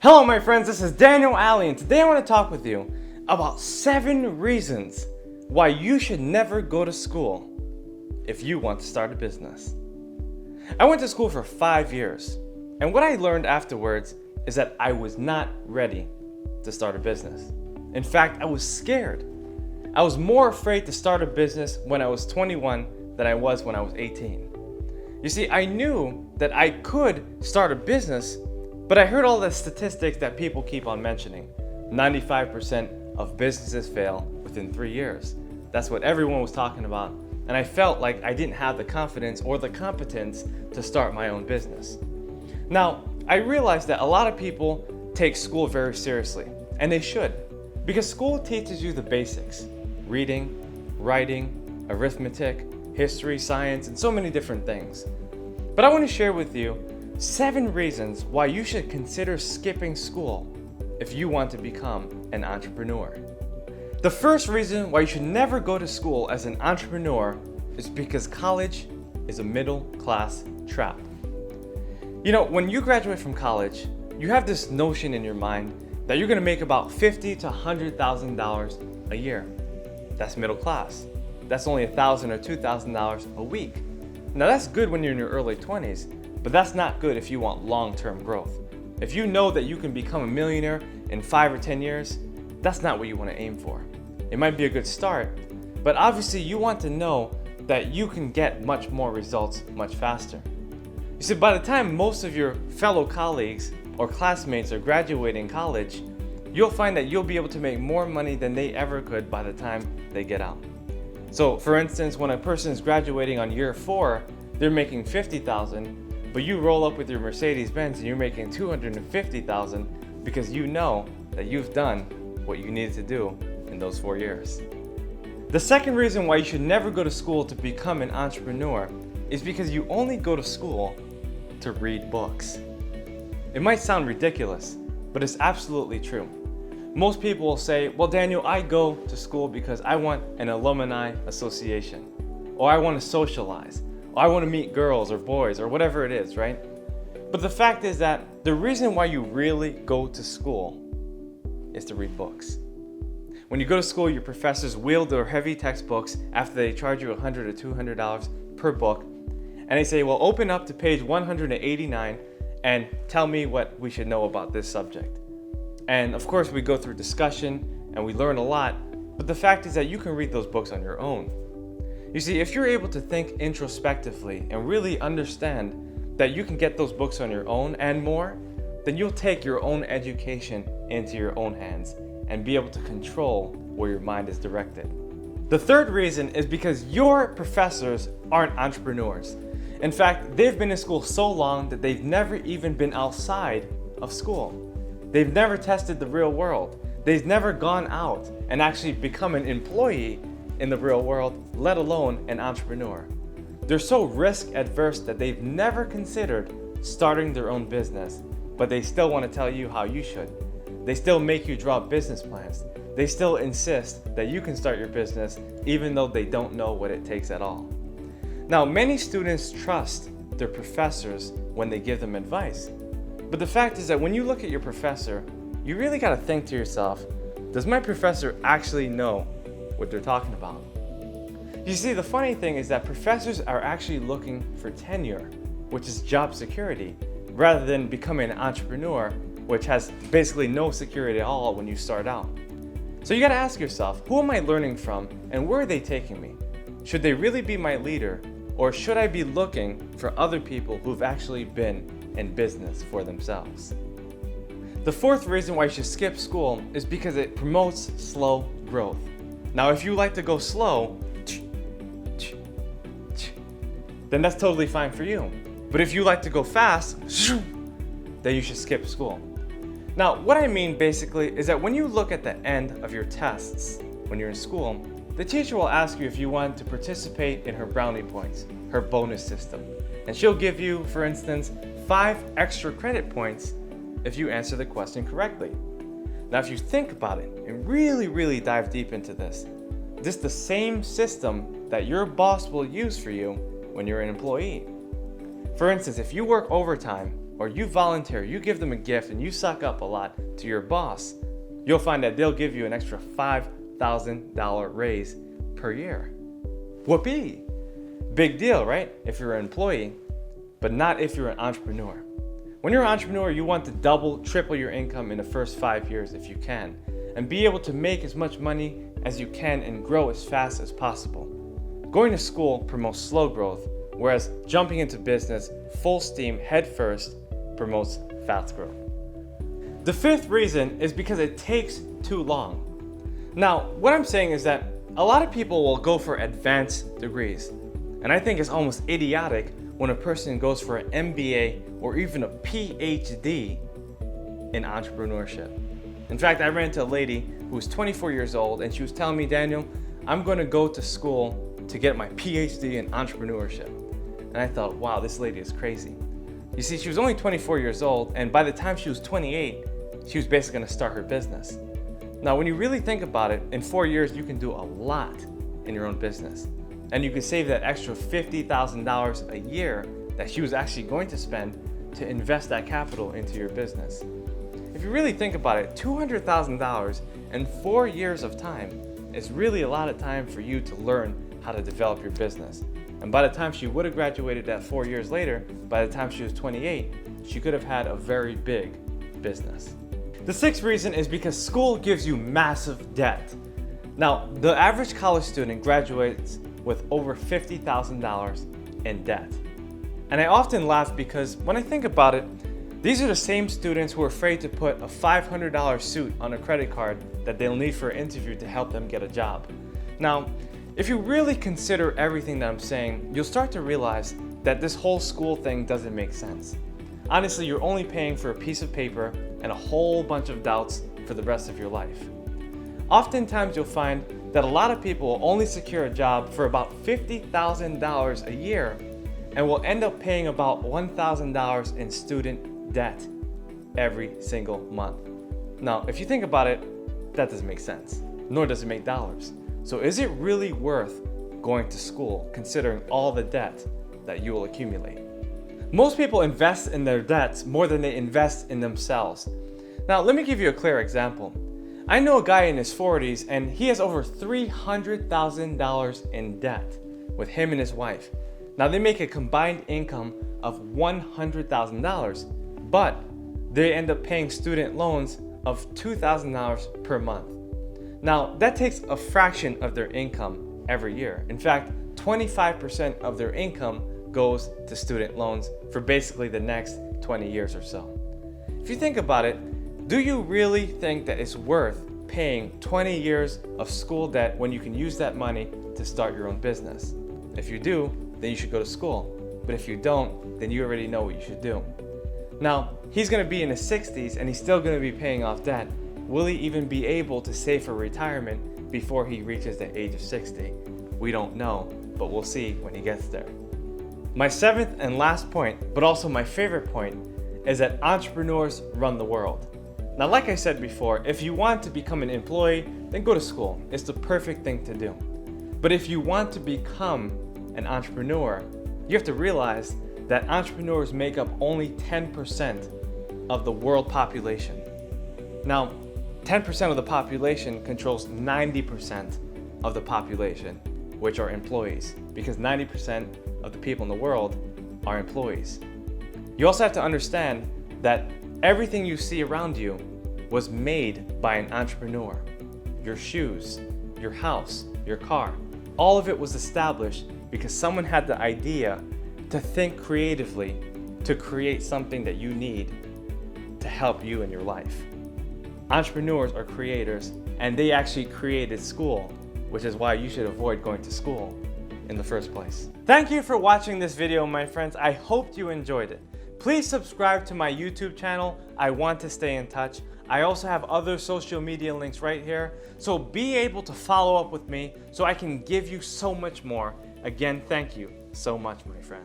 Hello my friends, this is Daniel Aldie, and today I want to talk with you about 7 reasons why you should never go to school if you want to start a business. I went to school for 5 years, and what I learned afterwards is that I was not ready to start a business. In fact, I was scared. I was more afraid to start a business when I was 21 than I was when I was 18. You see, I knew that I could start a business, but I heard all the statistics that people keep on mentioning. 95% of businesses fail within 3 years. That's what everyone was talking about, and I felt like I didn't have the confidence or the competence to start my own business. Now, I realized that a lot of people take school very seriously, and they should, because school teaches you the basics: reading, writing, arithmetic, history, science, and so many different things. But I want to share with you 7 reasons why you should consider skipping school if you want to become an entrepreneur. The first reason why you should never go to school as an entrepreneur is because college is a middle-class trap. You know, when you graduate from college, you have this notion in your mind that you're going to make about $50,000 to $100,000 a year. That's middle class. That's only $1,000 or $2,000 a week. Now that's good when you're in your early 20s, but that's not good if you want long-term growth. If you know that you can become a millionaire in 5 or 10 years, that's not what you want to aim for. It might be a good start, but obviously you want to know that you can get much more results much faster. You see, by the time most of your fellow colleagues or classmates are graduating college, you'll find that you'll be able to make more money than they ever could by the time they get out. So for instance, when a person is graduating on year 4, they're making $50,000, but you roll up with your Mercedes-Benz and you're making $250,000 because you know that you've done what you needed to do in those 4 years. The second reason why you should never go to school to become an entrepreneur is because you only go to school to read books. It might sound ridiculous, but it's absolutely true. Most people will say, well, Daniel, I go to school because I want an alumni association, or I want to socialize, or I want to meet girls or boys or whatever it is, right? But the fact is that the reason why you really go to school is to read books. When you go to school, your professors wield their heavy textbooks after they charge you $100 or $200 per book, and they say, well, open up to page 189 and tell me what we should know about this subject. And of course, we go through discussion and we learn a lot, but the fact is that you can read those books on your own. You see, if you're able to think introspectively and really understand that you can get those books on your own and more, then you'll take your own education into your own hands and be able to control where your mind is directed. The third reason is because your professors aren't entrepreneurs. In fact, they've been in school so long that they've never even been outside of school. They've never tested the real world. They've never gone out and actually become an employee in the real world, let alone an entrepreneur. They're so risk adverse that they've never considered starting their own business, but they still want to tell you how you should. They still make you draw business plans. They still insist that you can start your business even though they don't know what it takes at all. Now, many students trust their professors when they give them advice. But the fact is that when you look at your professor, you really got to think to yourself, does my professor actually know what they're talking about? You see, the funny thing is that professors are actually looking for tenure, which is job security, rather than becoming an entrepreneur, which has basically no security at all when you start out. So you got to ask yourself, who am I learning from and where are they taking me? Should they really be my leader, or should I be looking for other people who've actually been in business for themselves? The fourth reason why you should skip school is because it promotes slow growth. Now, if you like to go slow, then that's totally fine for you. But if you like to go fast, then you should skip school. Now, what I mean basically is that when you look at the end of your tests when you're in school, the teacher will ask you if you want to participate in her brownie points, her bonus system. And she'll give you, for instance, 5 extra credit points if you answer the question correctly. Now, if you think about it and really dive deep into this is the same system that your boss will use for you when you're an employee. For instance, if you work overtime or you volunteer, you give them a gift and you suck up a lot to your boss, you'll find that they'll give you an extra $5,000 raise per year. Whoopee! Big deal, right? If you're an employee, but not if you're an entrepreneur. When you're an entrepreneur, you want to double, triple your income in the first 5 years if you can, and be able to make as much money as you can and grow as fast as possible. Going to school promotes slow growth, whereas jumping into business full steam head first promotes fast growth. The fifth reason is because it takes too long. Now, what I'm saying is that a lot of people will go for advanced degrees, and I think it's almost idiotic when a person goes for an MBA or even a PhD in entrepreneurship. In fact, I ran into a lady who was 24 years old and she was telling me, Daniel, I'm going to go to school to get my PhD in entrepreneurship. And I thought, wow, this lady is crazy. You see, she was only 24 years old, and by the time she was 28, she was basically going to start her business. Now, when you really think about it, in 4 years, you can do a lot in your own business. And you can save that extra $50,000 a year that she was actually going to spend to invest that capital into your business. If you really think about it, $200,000 in 4 years of time is really a lot of time for you to learn how to develop your business. And by the time she would have graduated that 4 years later, by the time she was 28, she could have had a very big business. The sixth reason is because school gives you massive debt. Now, the average college student graduates with over $50,000 in debt. And I often laugh because when I think about it, these are the same students who are afraid to put a $500 suit on a credit card that they'll need for an interview to help them get a job. Now, if you really consider everything that I'm saying, you'll start to realize that this whole school thing doesn't make sense. Honestly, you're only paying for a piece of paper and a whole bunch of doubts for the rest of your life. Oftentimes, you'll find that a lot of people will only secure a job for about $50,000 a year and will end up paying about $1,000 in student debt every single month. Now, if you think about it, that doesn't make sense, nor does it make dollars. So is it really worth going to school considering all the debt that you will accumulate? Most people invest in their debts more than they invest in themselves. Now, let me give you a clear example. I know a guy in his 40s and he has over $300,000 in debt with him and his wife. Now, they make a combined income of $100,000, but they end up paying student loans of $2,000 per month. Now, that takes a fraction of their income every year. In fact, 25% of their income goes to student loans for basically the next 20 years or so. If you think about it, do you really think that it's worth paying 20 years of school debt when you can use that money to start your own business? If you do, then you should go to school. But if you don't, then you already know what you should do. Now, he's going to be in his 60s and he's still going to be paying off debt. Will he even be able to save for retirement before he reaches the age of 60? We don't know, but we'll see when he gets there. My seventh and last point, but also my favorite point, is that entrepreneurs run the world. Now, like I said before, if you want to become an employee, then go to school. It's the perfect thing to do. But if you want to become an entrepreneur, you have to realize that entrepreneurs make up only 10% of the world population. Now, 10% of the population controls 90% of the population, which are employees, because 90% of the people in the world are employees. You also have to understand that everything you see around you was made by an entrepreneur. Your shoes, your house, your car, all of it was established because someone had the idea to think creatively to create something that you need to help you in your life. Entrepreneurs are creators, and they actually created school, which is why you should avoid going to school in the first place. Thank you for watching this video, my friends. I hope you enjoyed it. Please subscribe to my YouTube channel. I want to stay in touch. I also have other social media links right here, so be able to follow up with me so I can give you so much more. Again, thank you so much, my friend.